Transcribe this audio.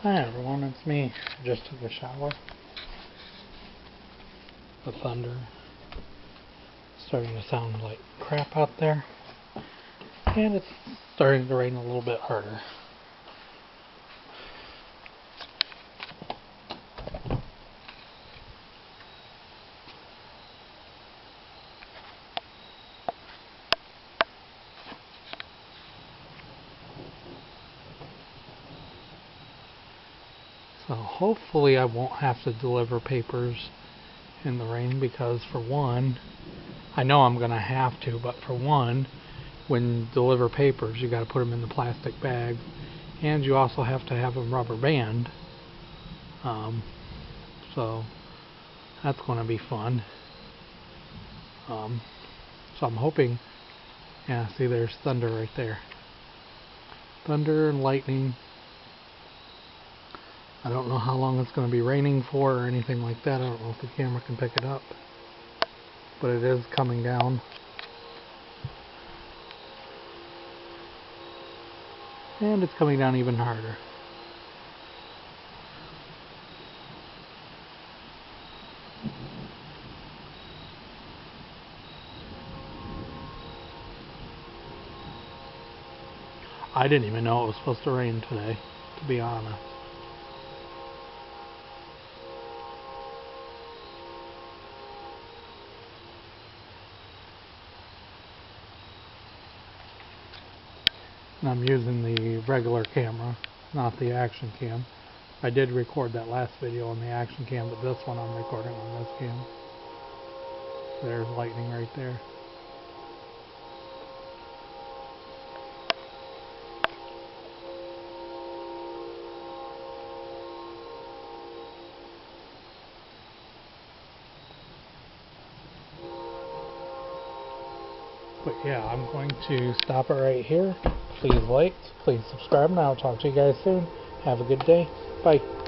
Hi everyone, it's me. Just took a shower. The thunder starting to sound like crap out there, and it's starting to rain a little bit harder. So hopefully I won't have to deliver papers in the rain, because for one, I know I'm going to have to, but for one, when you deliver papers you got to put them in the plastic bags, and you also have to have them rubber band. So that's going to be fun. So I'm hoping, yeah, see, there's thunder right there. Thunder and lightning. I don't know how long it's going to be raining for or anything like that. I don't know if the camera can pick it up, but it is coming down. And it's coming down even harder. I didn't even know it was supposed to rain today, to be honest. And I'm using the regular camera, not the action cam. I did record that last video on the action cam, but this one I'm recording on this cam. There's lightning right there. But yeah, I'm going to stop it right here. Please like, please subscribe, and I'll talk to you guys soon. Have a good day. Bye.